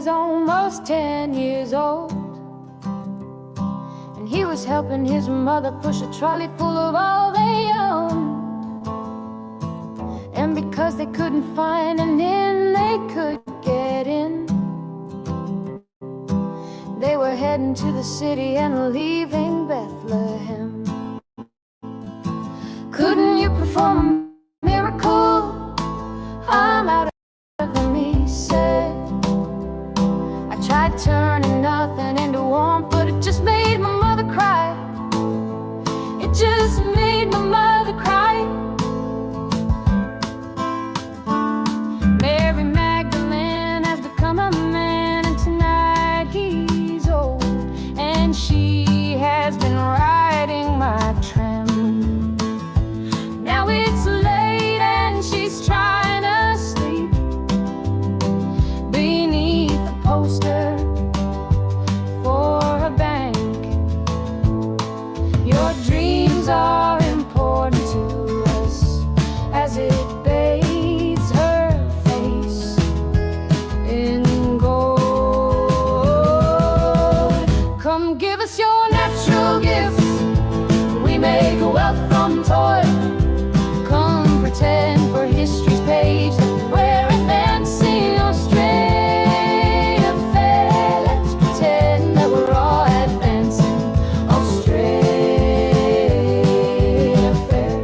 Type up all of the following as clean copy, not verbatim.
was almost 10 years old, and he was helping his mother push a trolley full of all they owned. And because they couldn't find an inn they could get in, they were heading to the city and leaving Bethlehem. Couldn't you perform a miracle? I'm out of them, he said. I tried turning nothing into warmth, but it just made my mother cry. It just made my mother cry. Mary Magdalene has become a man, and tonight he's old, and she has been riding my tram. Now it's late and she's trying to sleep beneath a poster for a bank. Your dreams are important to us as it bathes her face in gold. Come give us your natural gifts, we make wealth from toil. Come pretend for history's page that we're advancing Australia fair. Let's pretend that we're all advancing Australia fair.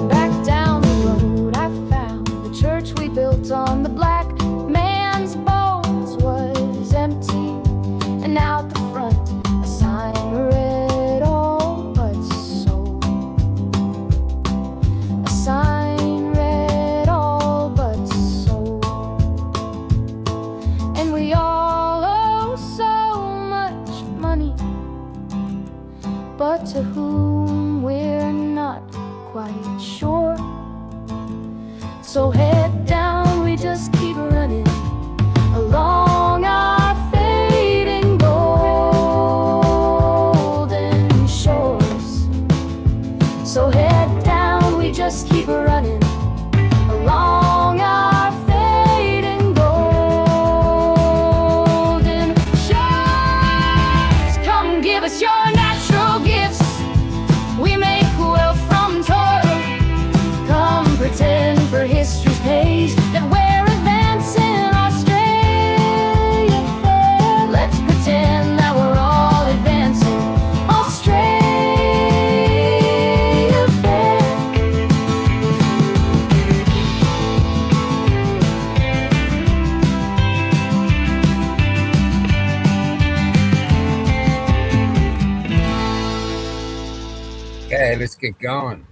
Back down the road I found the church we built on the black man's bones was empty, and out the front a sign read all but sold. A sign read all but sold. And we all owe so much money, but to whom we're not quite sure. So head down, we just keep running along our fading golden shores. So head down, we just keep running along our fading golden shores. Come give us your natural gifts, we make wealth from toil. Come pretend for history's page that we're advancing Australia fair. Let's pretend that we're all advancing Australia fair. Okay, let's get going.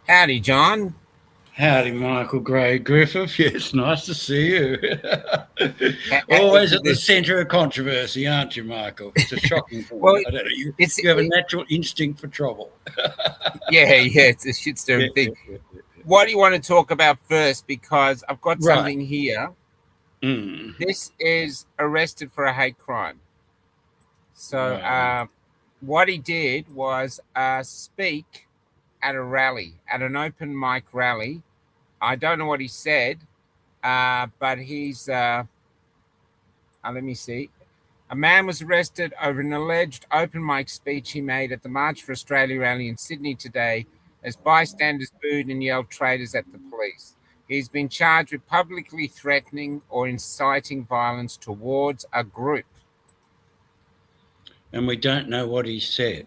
Howdy, John. Howdy, Michael Gray Griffith. Yes, nice to see you. Always at the centre of controversy, aren't you, Michael? It's a shocking thing. Well, I don't know. You have a natural instinct for trouble. Yeah, it's a shitstorm thing. What do you want to talk about first? Because I've got something here. This is arrested for a hate crime. So what he did was speak at a rally, at an open mic rally. I don't know what he said, but he's, let me see. A man was arrested over an alleged open mic speech he made at the March for Australia rally in Sydney today as bystanders booed and yelled traitors at the police. He's been charged with publicly threatening or inciting violence towards a group. And we don't know what he said,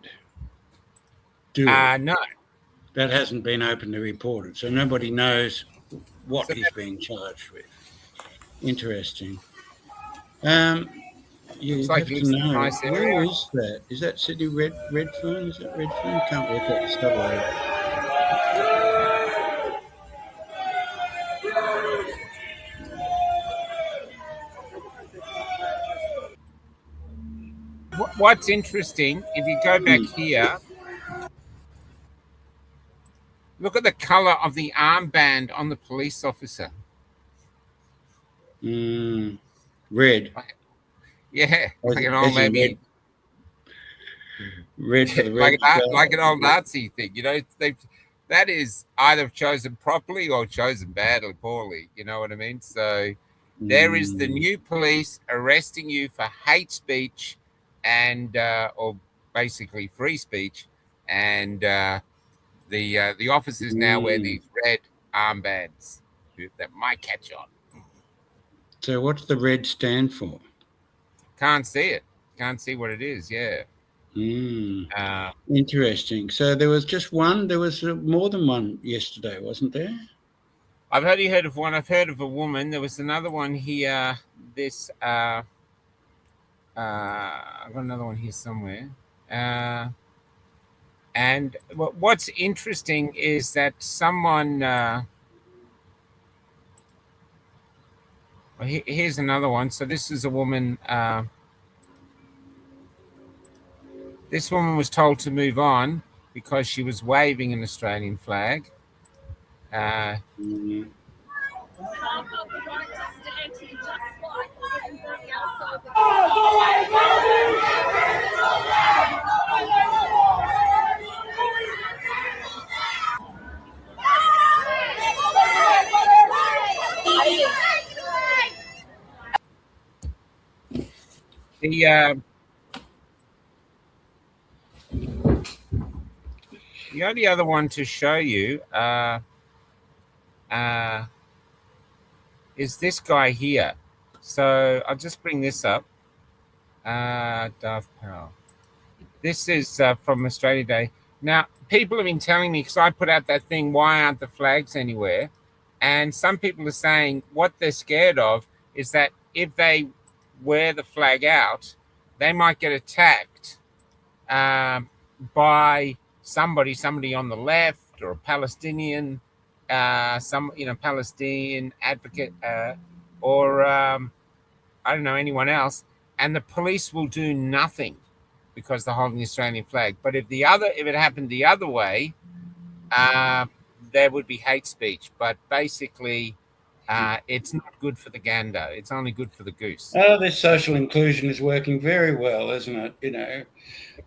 do we? No. That hasn't been openly reported, so nobody knows what he's being charged with. Interesting. You have to know, nice where is that? Is that Sydney Redfern? Is that Redfern? Can't work out the suburb. What's interesting, if you go back here, look at the color of the armband on the police officer. Red. Yeah, like an old maybe. Red for the like red. like an old Nazi thing, that is either chosen properly or chosen badly, poorly. You know what I mean? So there is the new police arresting you for hate speech and or basically free speech, and the officers now wear these red armbands that might catch on. So what's the red stand for? Can't see it. Can't see what it is. Yeah. Interesting. So there was just one. There was more than one yesterday, wasn't there? I've only heard of one. I've heard of a woman. There was another one here. I've got another one here somewhere. And what's interesting is that someone. Here's another one. So this is a woman. This woman was told to move on because she was waving an Australian flag. The only other one to show you is this guy here. So I'll just bring this up. Dove Powell. This is from Australia Day. Now, people have been telling me, because I put out that thing, why aren't the flags anywhere? And some people are saying what they're scared of is that if they wear the flag out, they might get attacked by somebody on the left, or a Palestinian, Palestinian advocate, or I don't know, anyone else, and the police will do nothing because they're holding the Australian flag. But if it happened the other way, there would be hate speech. But basically, it's not good for the gander. It's only good for the goose. Oh, this social inclusion is working very well, isn't it?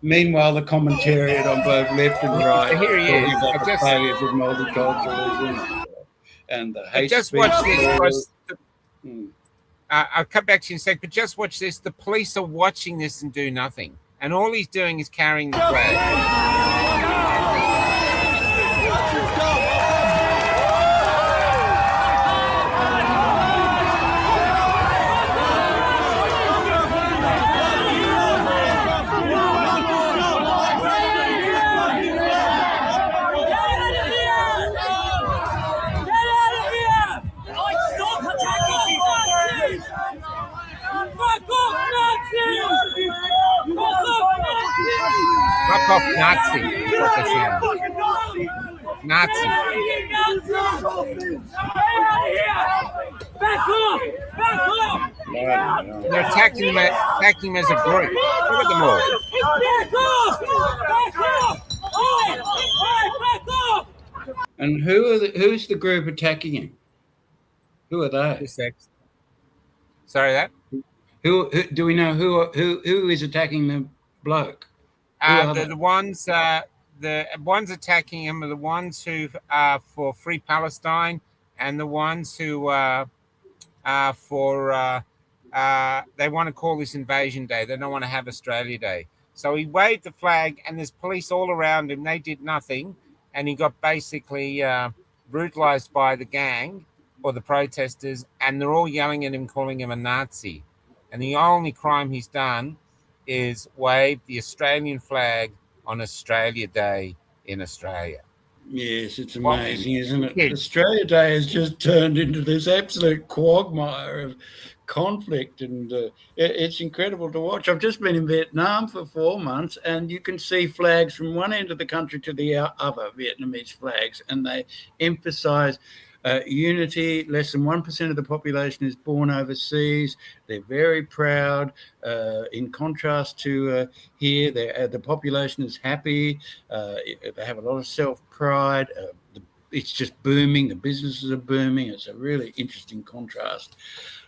Meanwhile, the commentariat on both left and right here he is. About the failures of multiculturalism and the hate just speech. Watch this. I'll come back to you in a sec, but just watch this. The police are watching this and do nothing. And all he's doing is carrying the flag. Fuck off, Nazi. What they sound. Nazi. Back off! Back off! They're attacking him as a group. Look at them all. Back off! Back off! And who's the group attacking him? Who are they? Sorry, that? Who do we know who is attacking the bloke? The ones attacking him are the ones who are for Free Palestine, and the ones who are for they want to call this Invasion Day. They don't want to have Australia Day. So he waved the flag, and there's police all around him. They did nothing, and he got basically brutalized by the gang or the protesters, and they're all yelling at him, calling him a Nazi. And the only crime he's done is wave the Australian flag on Australia Day in Australia. Yes, it's amazing, isn't it? Australia Day has just turned into this absolute quagmire of conflict, and it's incredible to watch. I've just been in Vietnam for 4 months, and you can see flags from one end of the country to the other, Vietnamese flags, and they emphasize unity. Less than 1% of the population is born overseas. They're very proud. In contrast to here, the population is happy. They have a lot of self-pride. It's just booming. The businesses are booming. It's a really interesting contrast.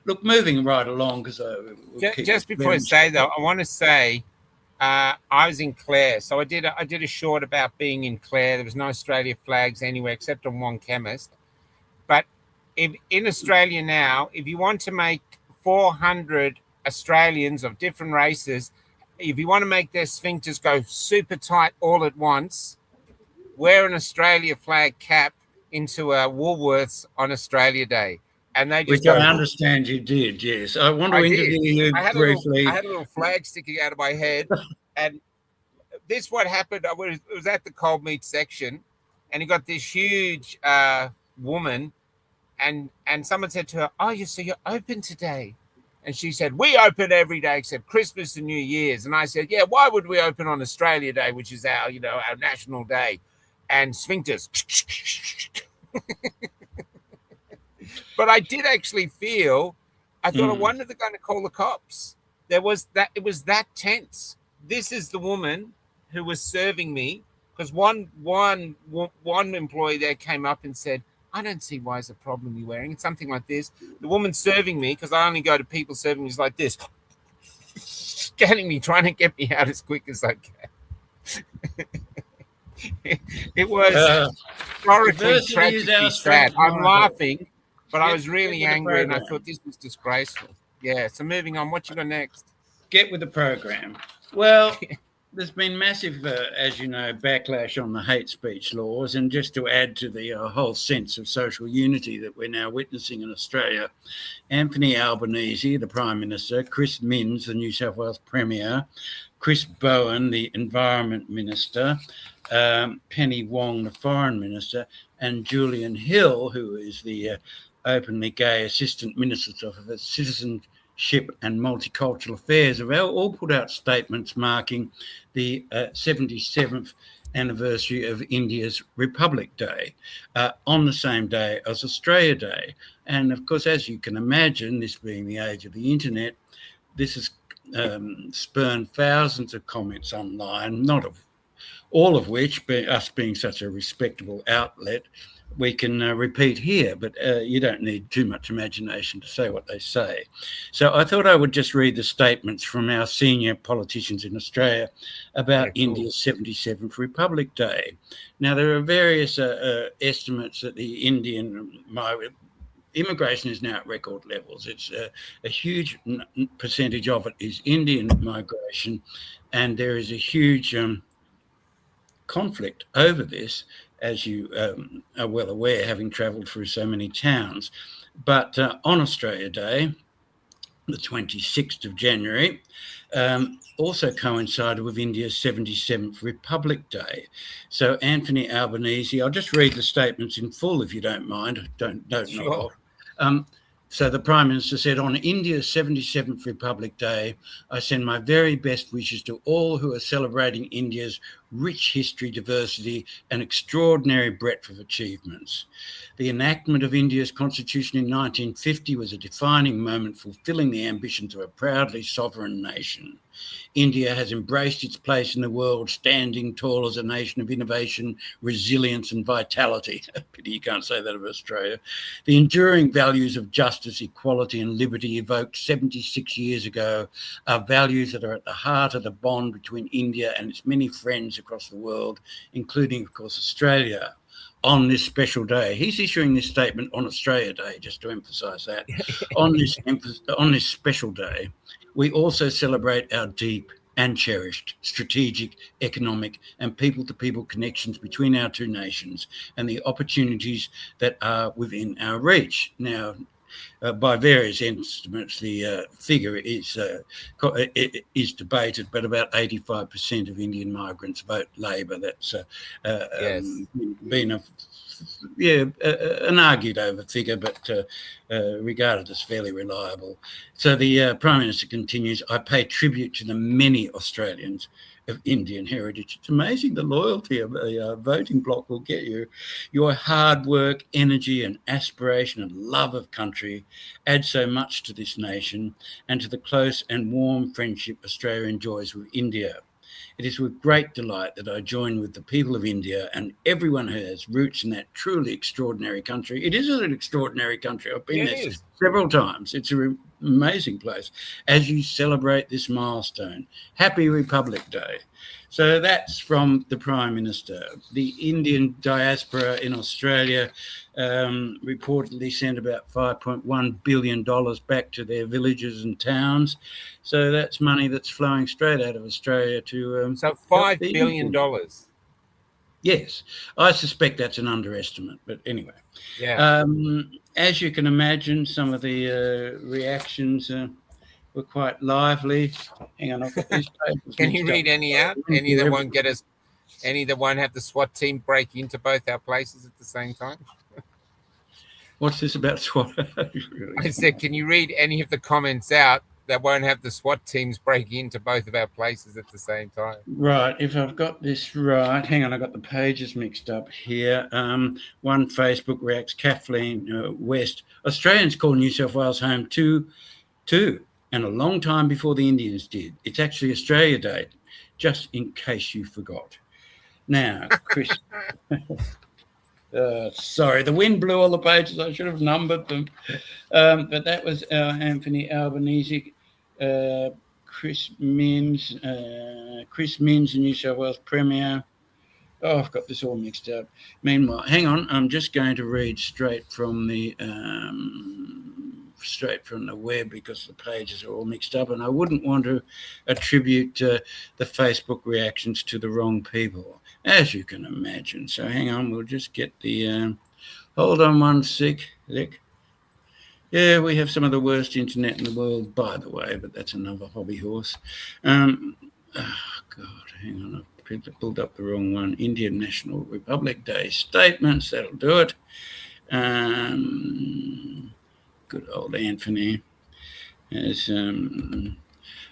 Look, moving right along, because just before I say though, I want to say I was in Clare, so I did a short about being in Clare. There was no Australia flags anywhere except on one chemist. But if in Australia now, if you want to make 400 Australians of different races, if you want to make their sphincters go super tight all at once, wear an Australia flag cap into a Woolworths on Australia Day. And they just Which I understand you did, yes. I want to interview you briefly. I had a little flag sticking out of my head. And this what happened. I was at the cold meat section, and he got this huge woman, and someone said to her, "Oh, so you're open today?" And she said, "We open every day except Christmas and New Year's." And I said, "Yeah, why would we open on Australia Day, which is our national day?" And sphincters. But I did actually feel, I thought, I wonder if they're going to call the cops. It was that tense. This is the woman who was serving me, because one employee there came up and said, "I don't see why it's a problem you're wearing." It's something like this. The woman serving me, because I only go to people serving me, is like this, scanning me, trying to get me out as quick as I can. It was historically tragically sad. I'm laughing, but I was really angry, and I thought this was disgraceful. Yeah, so moving on. What you got next? Get with the program. Well, there's been massive, as you know, backlash on the hate speech laws. And just to add to the whole sense of social unity that we're now witnessing in Australia, Anthony Albanese, the Prime Minister, Chris Minns, the New South Wales Premier, Chris Bowen, the Environment Minister, Penny Wong, the Foreign Minister, and Julian Hill, who is the openly gay Assistant Minister of Citizenship and Multicultural Affairs, have all put out statements marking the 77th anniversary of India's Republic Day on the same day as Australia Day. And of course, as you can imagine, this being the age of the internet, this has spurned thousands of comments online, not of all of which, us being such a respectable outlet, we can repeat here, but you don't need too much imagination to say what they say. So I thought I would just read the statements from our senior politicians in Australia about India's 77th Republic Day. Now, there are various estimates that the Indian immigration is now at record levels. It's a huge percentage of it is Indian migration, and there is a huge conflict over this, as you are well aware, having travelled through so many towns. But on Australia Day, the 26th of January, also coincided with India's 77th Republic Day. So Anthony Albanese, I'll just read the statements in full if you don't mind. Don't Sure. So the Prime Minister said, "On India's 77th Republic Day, I send my very best wishes to all who are celebrating India's rich history, diversity, and extraordinary breadth of achievements. The enactment of India's constitution in 1950 was a defining moment, fulfilling the ambitions of a proudly sovereign nation. India has embraced its place in the world, standing tall as a nation of innovation, resilience, and vitality." Pity you can't say that of Australia. "The enduring values of justice, equality, and liberty evoked 76 years ago are values that are at the heart of the bond between India and its many friends across the world, including, of course, Australia. On this special day," he's issuing this statement on Australia Day, just to emphasise that, on this special day, "we also celebrate our deep and cherished strategic, economic, and people-to-people connections between our two nations and the opportunities that are within our reach." Now, by various estimates, the figure is debated, but about 85% of Indian migrants vote Labor. That's been an argued over figure, but regarded as fairly reliable. So the Prime Minister continues, "I pay tribute to the many Australians of Indian heritage." It's amazing the loyalty of a voting bloc will get you. "Your hard work, energy, and aspiration and love of country add so much to this nation and to the close and warm friendship Australia enjoys with India. It is with great delight that I join with the people of India and everyone who has roots in that truly extraordinary country." It is an extraordinary country. I've been there several times. It's a amazing place, as you celebrate this milestone. Happy Republic Day. So that's from the Prime Minister. The Indian diaspora in Australia reportedly sent about $5.1 billion back to their villages and towns. So that's money that's flowing straight out of Australia to... so $5 billion. Yes, I suspect that's an underestimate, but anyway. Yeah. As you can imagine, some of the reactions were quite lively. Hang on, I've got these papers. Can you read any out? Any that won't get us? Any that won't have the SWAT team break into both our places at the same time? What's this about SWAT? I said, can you read any of the comments out that won't have the SWAT teams break into both of our places at the same time? Right, if I've got this right, hang on, I got the pages mixed up here. One Facebook reacts, Kathleen West. Australians call New South Wales home too, and a long time before the Indians did. It's actually Australia Day, just in case you forgot. Now, Chris... sorry, the wind blew all the pages. I should have numbered them. But that was Anthony Albanese, Chris Minns, the New South Wales Premier. Oh, I've got this all mixed up. Meanwhile, hang on, I'm just going to read straight from the web because the pages are all mixed up, and I wouldn't want to attribute the Facebook reactions to the wrong people, as you can imagine. So hang on, we'll just get the... hold on one sec. Yeah, we have some of the worst internet in the world, by the way, but that's another hobby horse. Oh, God, hang on, I've pulled up the wrong one. Indian National Republic Day statements, that'll do it. Good old Anthony.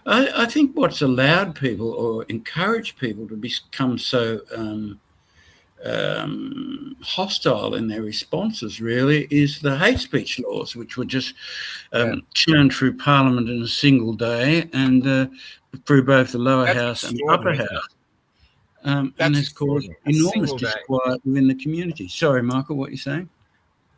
I think what's allowed people or encouraged people to become so hostile in their responses really is the hate speech laws, which were just churned through Parliament in a single day and through both the lower house and the upper house. And has caused enormous disquiet within the community. Sorry, Michael, what are you saying?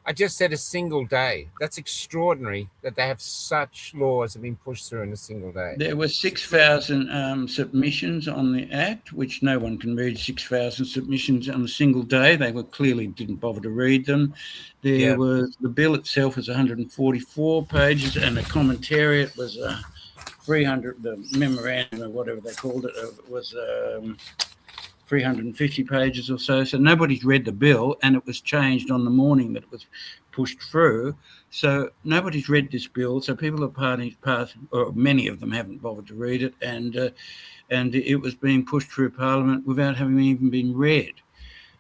I just said a single day. That's extraordinary that they have such laws have been pushed through in a single day. There were 6,000 submissions on the Act, which no one can read 6,000 submissions on a single day. They were clearly didn't bother to read them. There was the bill itself was 144 pages, and the commentariat was 300. The memorandum or whatever they called it was 350 pages or so. So nobody's read the bill, and it was changed on the morning that it was pushed through. So nobody's read this bill. So people are or many of them haven't bothered to read it, and it was being pushed through Parliament without having even been read.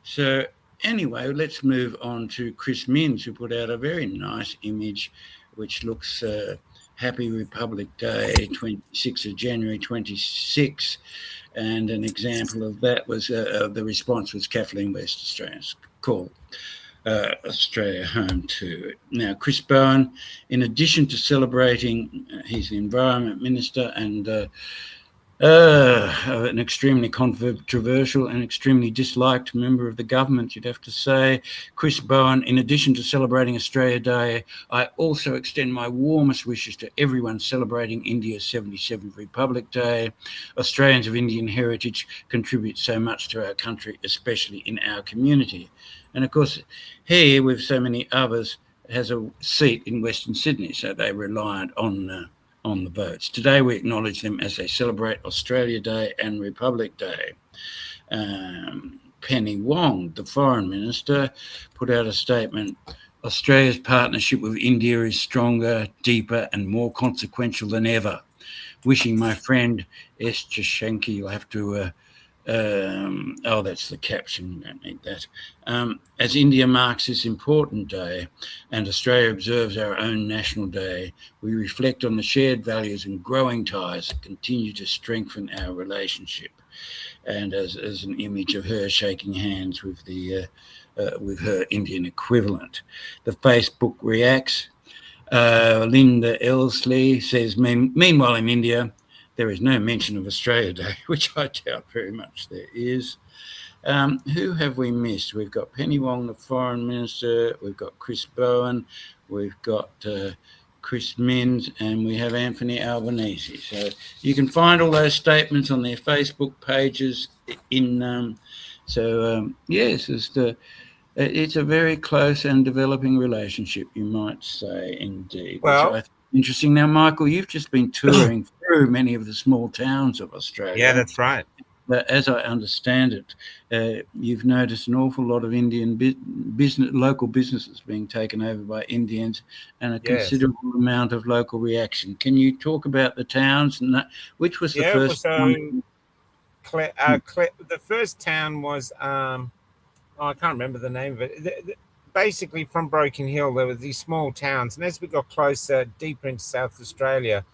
So anyway, let's move on to Chris Minns, who put out a very nice image, which looks Happy Republic Day, 26th of January 26. And an example of that was the response was Kathleen West, Australians call Australia home too. Now, Chris Bowen, in addition to celebrating, he's the Environment Minister and an extremely controversial and extremely disliked member of the government, you'd have to say. Chris Bowen, in addition to celebrating Australia Day, I also extend my warmest wishes to everyone celebrating India's 77th Republic Day. Australians of Indian heritage contribute so much to our country, especially in our community. And of course, he, with so many others, has a seat in Western Sydney, so they relied on the votes. Today we acknowledge them as they celebrate Australia Day and Republic Day. Penny Wong, the Foreign Minister, put out a statement. Australia's partnership with India is stronger, deeper and more consequential than ever. Wishing my friend S. Jashenki, you'll have to that's the caption, you don't need that. As India marks this important day and Australia observes our own National Day, we reflect on the shared values and growing ties that continue to strengthen our relationship. And as an image of her shaking hands with her Indian equivalent. The Facebook reacts. Linda Elsley says, meanwhile in India, there is no mention of Australia Day, which I doubt very much there is. Who have we missed? We've got Penny Wong, the Foreign Minister. We've got Chris Bowen. We've got Chris Minns, and we have Anthony Albanese. So you can find all those statements on their Facebook pages. Yes, it's a very close and developing relationship, you might say, indeed. Well, which I think is interesting. Now, Michael, you've just been touring through many of the small towns of Australia. Yeah, that's right. As I understand it, you've noticed an awful lot of Indian local businesses being taken over by Indians, and a considerable amount of local reaction. Can you talk about the towns? And which was the first one? The first town was, I can't remember the name of it. Basically, from Broken Hill, there were these small towns, and as we got closer, deeper into South Australia,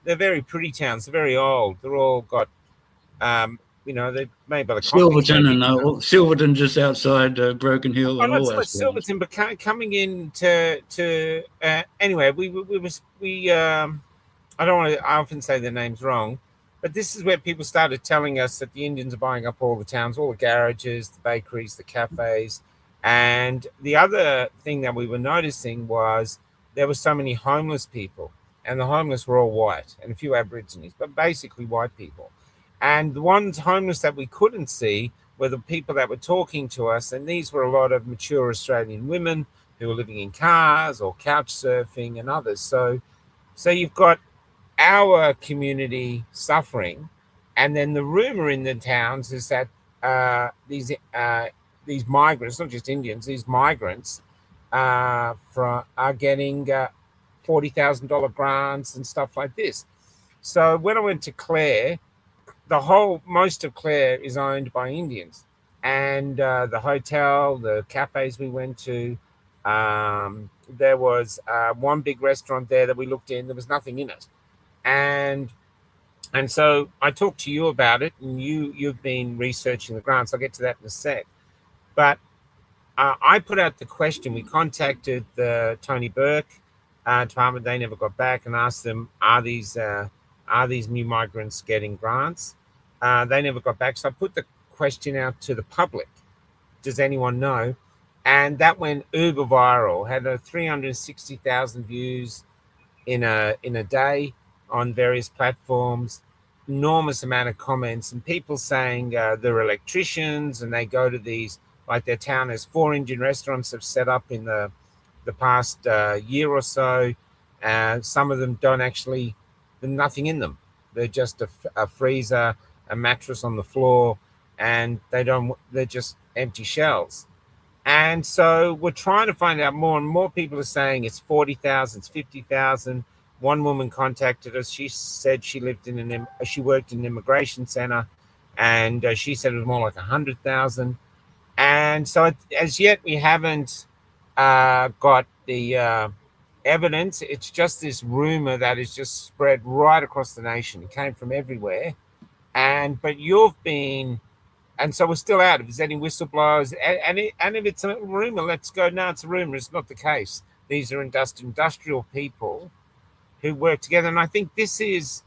they're very pretty towns. They're very old. They're all got they made by the Silverton and Silverton just outside Broken Hill. And all that Silverton, but coming in to anyway, we I don't want to. I often say their names wrong, but this is where people started telling us that the Indians are buying up all the towns, all the garages, the bakeries, the cafes, and the other thing that we were noticing was there were so many homeless people, and the homeless were all white and a few Aborigines, but basically white people. And the ones homeless that we couldn't see were the people that were talking to us. And these were a lot of mature Australian women who were living in cars or couch surfing and others. So you've got our community suffering. And then the rumor in the towns is that these migrants, not just Indians, these migrants are getting $40,000 grants and stuff like this. So when I went to Clare, most of Clare is owned by Indians, and the hotel, the cafes we went to, there was one big restaurant there that we looked in. There was nothing in it, and so I talked to you about it, and you've been researching the grants. I'll get to that in a sec, but I put out the question. We contacted the Tony Burke department. They never got back, and asked them, are these new migrants getting grants? They never got back. So I put the question out to the public. Does anyone know? And that went uber viral, had 360,000 views in a day on various platforms, enormous amount of comments, and people saying they're electricians and they go to these, like their town has 4 Indian restaurants have set up in the past year or so. Some of them don't actually, there's nothing in them. They're just a freezer, a mattress on the floor, and they're just empty shells. And so we're trying to find out more, and more people are saying it's 40,000, it's 50,000. One woman contacted us. She said she worked in an immigration center, and she said it was more like 100,000. And so as yet we haven't got the evidence. It's just this rumor that is just spread right across the nation. It came from everywhere, but you've been, and so we're still out. If there's any whistleblowers, and if it's a rumor, let's go. No, it's a rumor. It's not the case. These are industrial people who work together, and I think this is.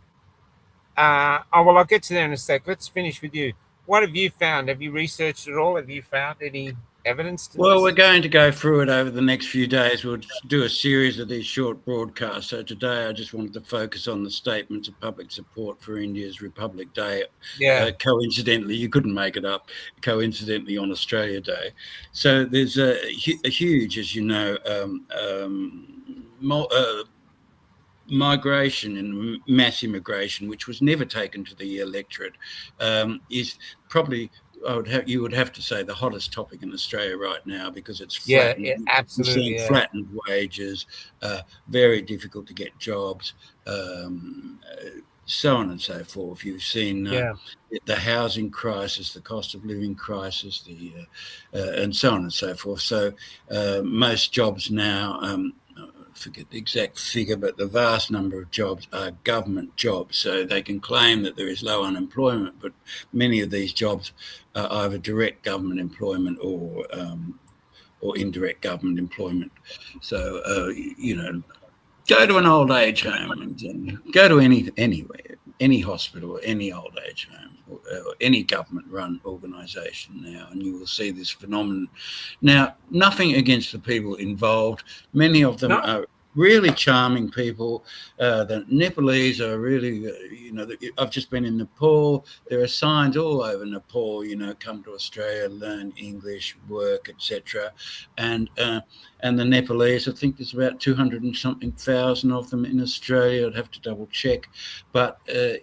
I'll get to that in a sec. Let's finish with you. What have you found? Have you researched it all? Have you found any evidence to Well, this? we're going to go through it over the next few days. We'll do a series of these short broadcasts. So today I just wanted to focus on the statements of public support for India's Republic Day. Yeah. Coincidentally, you couldn't make it up, coincidentally on Australia Day. So there's a huge, as you know, migration and mass immigration, which was never taken to the electorate, is probably, you would have to say, the hottest topic in Australia right now, because it's flattened, absolutely flattened wages, very difficult to get jobs, so on and so forth. You've seen the housing crisis, the cost of living crisis, and so on and so forth. So most jobs now, forget the exact figure, but the vast number of jobs are government jobs. So they can claim that there is low unemployment, but many of these jobs are either direct government employment or indirect government employment. So, go to an old age home and go to anywhere, any hospital, any old age home, or any government-run organisation now, and you will see this phenomenon. Now, nothing against the people involved. Many of them are really charming people. The Nepalese are really, I've just been in Nepal. There are signs all over Nepal, come to Australia, learn English, work, etc. And the Nepalese, I think there's about 200 and something thousand of them in Australia. I'd have to double check. But, they're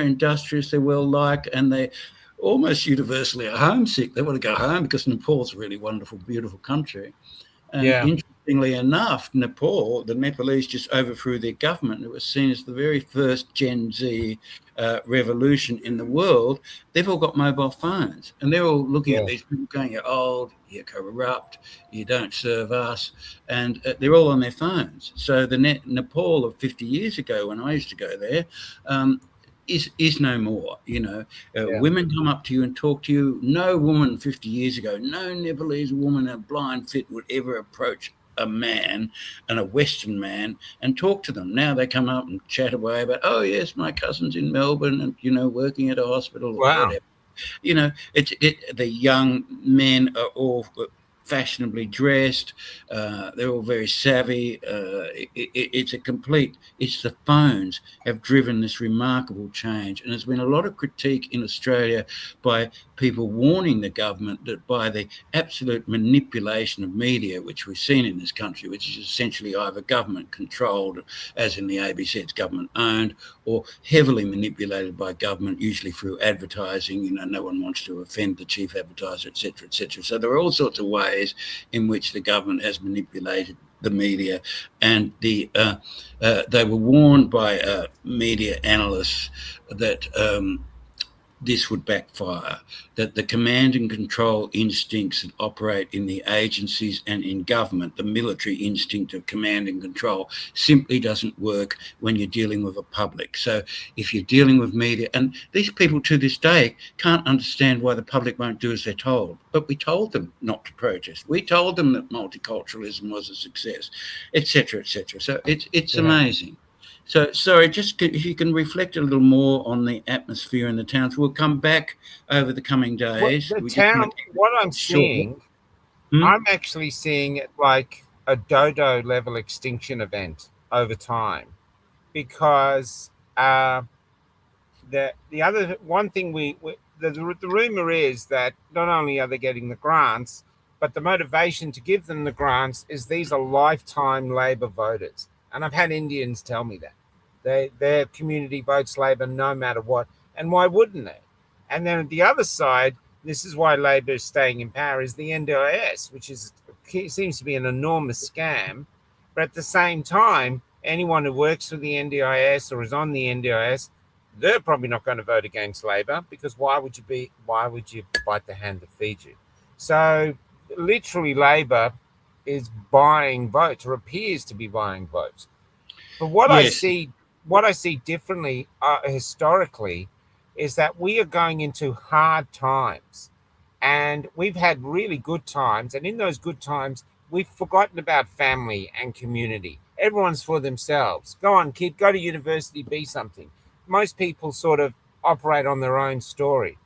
industrious, they're well liked, and they almost universally are homesick. They want to go home because Nepal's a really wonderful, beautiful country. And interestingly enough, Nepal, the Nepalese just overthrew their government. It was seen as the very first Gen Z revolution in the world. They've all got mobile phones, and they're all looking at these people going, "You're old, you're corrupt, you don't serve us," and they're all on their phones. So the Nepal of 50 years ago, when I used to go there, is no more. Women come up to you and talk to you. No woman 50 years ago, no Nepalese woman in a blind fit would ever approach a man and a Western man and talk to them. Now they come up and chat away about, oh yes, my cousin's in Melbourne and working at a hospital or whatever. The young men are all fashionably dressed. They're all very savvy. It's the phones have driven this remarkable change. And there's been a lot of critique in Australia by people warning the government that by the absolute manipulation of media, which we've seen in this country, which is essentially either government controlled, as in the ABC, it's government owned, or heavily manipulated by government, usually through advertising. No one wants to offend the chief advertiser, etc., etc. So there are all sorts of ways in which the government has manipulated the media, and they were warned by media analysts that this would backfire, that the command and control instincts that operate in the agencies and in government, the military instinct of command and control, simply doesn't work when you're dealing with a public. So if you're dealing with media, and these people to this day can't understand why the public won't do as they're told, but we told them not to protest. We told them that multiculturalism was a success, etc., etc. So it's amazing. So, sorry, just if you can reflect a little more on the atmosphere in the towns. We'll come back over the coming days. What I'm seeing, I'm actually seeing it like a dodo level extinction event over time, because the other one thing the rumor is that not only are they getting the grants, but the motivation to give them the grants is these are lifetime Labor voters. And I've had Indians tell me that their community votes Labor no matter what. And why wouldn't they? And then at the other side, this is why Labor is staying in power, is the NDIS, which seems to be an enormous scam. But at the same time, anyone who works for the NDIS or is on the NDIS, they're probably not going to vote against Labor, because why would you bite the hand that feeds you? So literally Labor is buying votes, or appears to be buying votes. But what I see differently historically is that we are going into hard times, and we've had really good times, and in those good times we've forgotten about family and community. Everyone's for themselves. Go on, kid, go to university, be something. Most people sort of operate on their own story.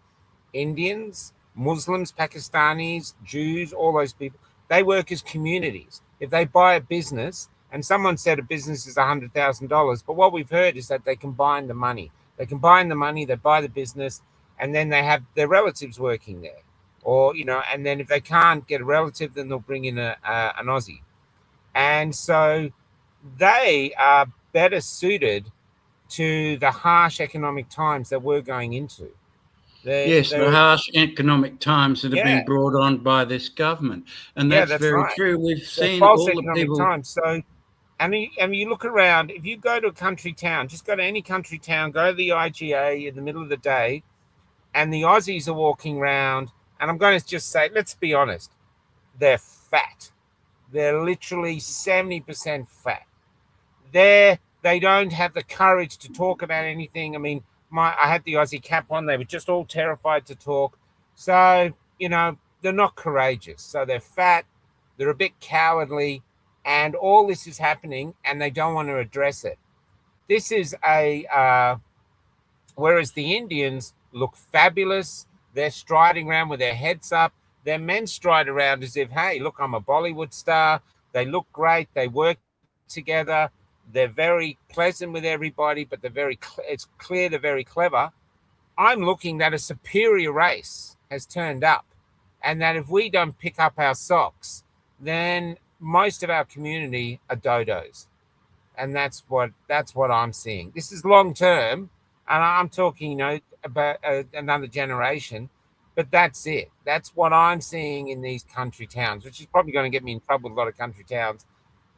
Indians, Muslims, Pakistanis, Jews, all those people, they work as communities. If they buy a business, and someone said a business is $100,000, but what we've heard is that they combine the money. They combine the money, they buy the business, and then they have their relatives working there. Or, and then if they can't get a relative, then they'll bring in an Aussie. And so they are better suited to the harsh economic times that we're going into. The harsh economic times that have been brought on by this government, and that's very true. We've seen all the people. Times. So, and you look around. If you go to a country town, just go to any country town, go to the IGA in the middle of the day, and the Aussies are walking around. And I'm going to just say, let's be honest, they're fat. They're literally 70% fat. They don't have the courage to talk about anything. I mean, I had the Aussie cap on. They were just all terrified to talk. So, they're not courageous. So they're fat. They're a bit cowardly. And all this is happening, and they don't want to address it. This is whereas the Indians look fabulous. They're striding around with their heads up. Their men stride around as if, hey, look, I'm a Bollywood star. They look great. They work together. They're very pleasant with everybody, but it's clear they're very clever. I'm looking that a superior race has turned up, and that if we don't pick up our socks, then most of our community are dodos. And that's what I'm seeing. This is long term, and I'm talking, about another generation. But that's it. That's what I'm seeing in these country towns, which is probably going to get me in trouble with a lot of country towns.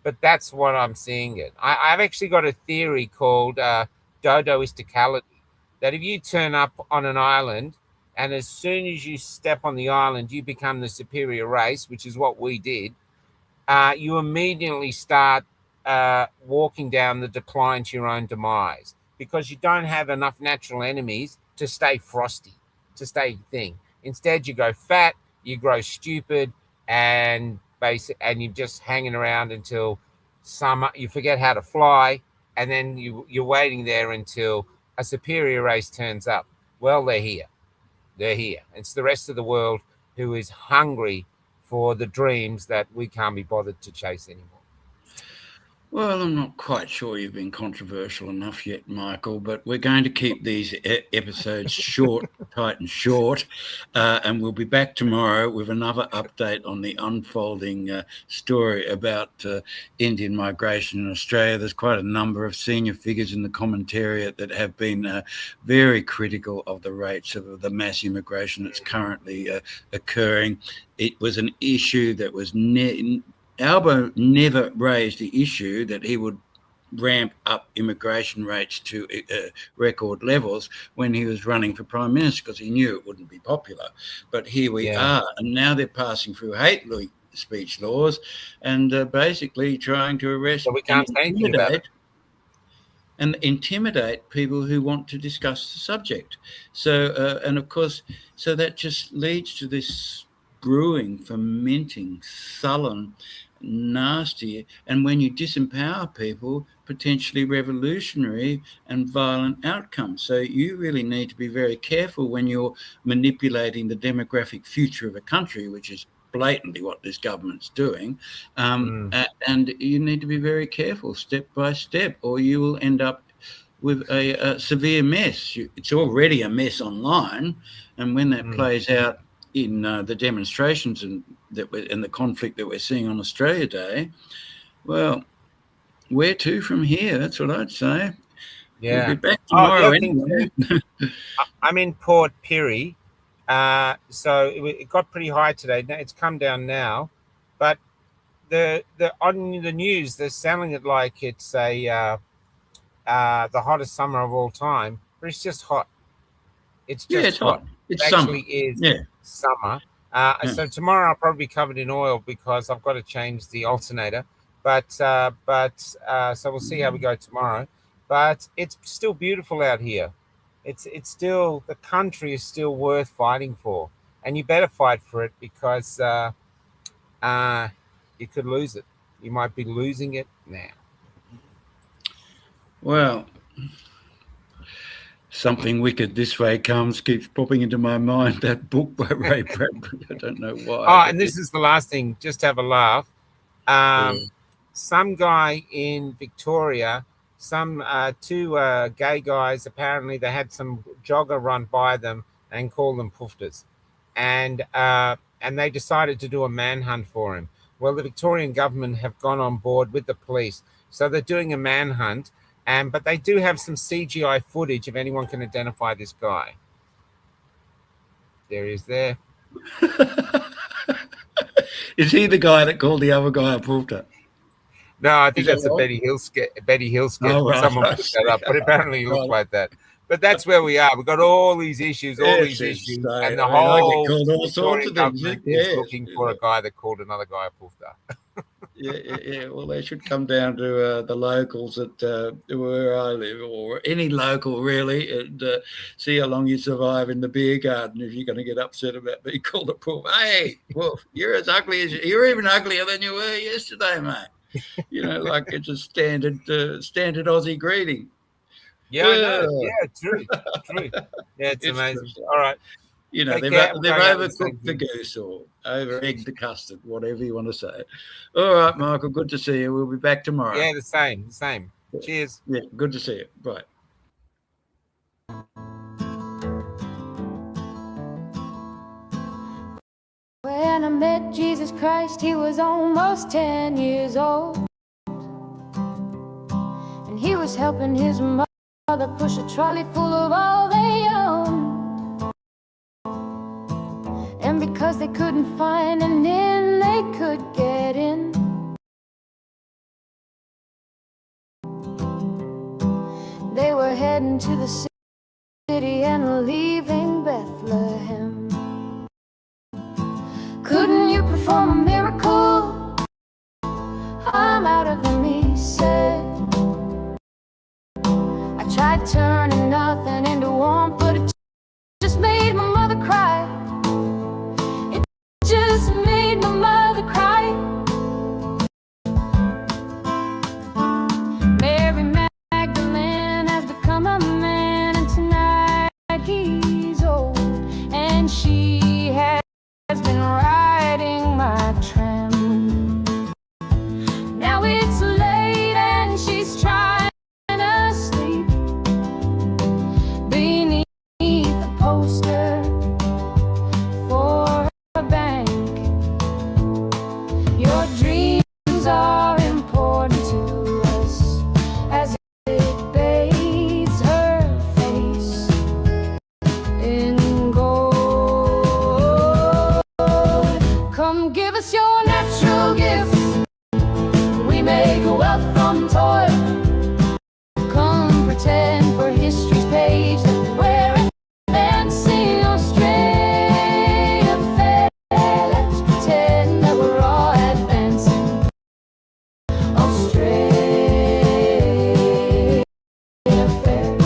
But that's what I'm seeing it. I've actually got a theory called dodoisticality, that if you turn up on an island, and as soon as you step on the island, you become the superior race, which is what we did, you immediately start walking down the decline to your own demise, because you don't have enough natural enemies to stay frosty, to stay thing. Instead, you go fat, you grow stupid, and you're just hanging around until you forget how to fly, and then you're waiting there until a superior race turns up. Well, they're here. They're here. It's the rest of the world who is hungry for the dreams that we can't be bothered to chase anymore. Well, I'm not quite sure you've been controversial enough yet, Michael, but we're going to keep these episodes short, tight and short, and we'll be back tomorrow with another update on the unfolding story about Indian migration in Australia. There's quite a number of senior figures in the commentariat that have been very critical of the rates of the mass immigration that's currently occurring. It was an issue that was Albo never raised the issue that he would ramp up immigration rates to record levels when he was running for Prime Minister, because he knew it wouldn't be popular. But here we are, and now they're passing through hate speech laws and basically trying to arrest and intimidate people who want to discuss the subject. So, and of course, so that just leads to this brewing, fermenting, sullen, nasty, and when you disempower people, potentially revolutionary and violent outcomes. So you really need to be very careful when you're manipulating the demographic future of a country, which is blatantly what this government's doing. And you need to be very careful step by step, or you will end up with a severe mess. It's already a mess online, and when that plays out in the demonstrations and the conflict that we're seeing on Australia Day, well, where to from here? That's what I'd say. Yeah. We'll be back tomorrow anyway. I'm in Port Pirie, so it got pretty high today. It's come down now, but the on the news they're selling it like it's the hottest summer of all time, but it's just hot. It's just it's hot. It's it summer. Actually is summer. So tomorrow I'll probably be covered in oil because I've got to change the alternator. But so we'll see how we go tomorrow. But it's still beautiful out here. It's still, the country is still worth fighting for, and you better fight for it because you could lose it. You might be losing it now. Well, Something Wicked This Way Comes keeps popping into my mind, that book by Ray Bradbury. I don't know why. Oh, and this is the last thing, just to have a laugh. Some guy in Victoria, two gay guys, apparently they had some jogger run by them and called them poofters. And they decided to do a manhunt for him. Well, the Victorian government have gone on board with the police. So they're doing a manhunt. But they do have some CGI footage if anyone can identify this guy. There he is there. Is he the guy that called the other guy a poofter? No, I think that's a Betty Hill sketch. Oh, right. Someone put that up, but apparently he looked like that. But that's where we are. We've got all these issues, and the whole Victorian government is looking for a guy that called another guy a poofter. Yeah. Well, they should come down to the locals at where I live, or any local really, and see how long you survive in the beer garden if you're going to get upset about being called a poof. Hey, Wolf, you're as ugly as you're even uglier than you were yesterday, mate. Like it's a standard Aussie greeting. Yeah, I know. Yeah, true. Yeah, it's amazing. All right. You know, they've overcooked the goose or over-egged the custard, whatever you want to say. All right, Michael, good to see you. We'll be back tomorrow. Yeah, the same. Cheers. Yeah, good to see you. Bye. When I met Jesus Christ, he was almost 10 years old, and he was helping his mother push a trolley full of all they owned. And because they couldn't find an inn they could get in, they were heading to the city and leaving Bethlehem. Couldn't you perform a miracle? I'm out of them, he said. I tried turning nothing into one, but it just made my mother cry. It just made my mother cry. Mary Magdalene has become a man, and tonight he's old, and she has been riding my tram. Now it's late and she's trying to sleep beneath the poster for a bank. Your dreams are important to us as it bathes her face in gold. Come give us your natural gifts. We make wealth from toil. Come pretend for history's page that we're advancing Australia fair. Let's pretend that we're all advancing Australia fair.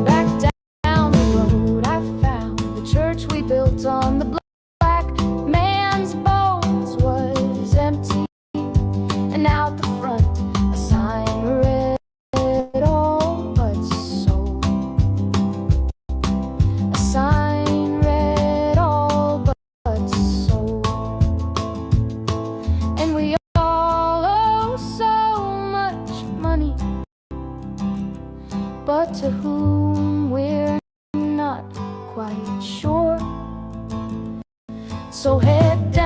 Back down the road I found the church we built on the black man's bones was empty, and out the front a sign read all but sold. A sign read all but sold. And we all owe so much money, but to whom we're not quite sure. So head down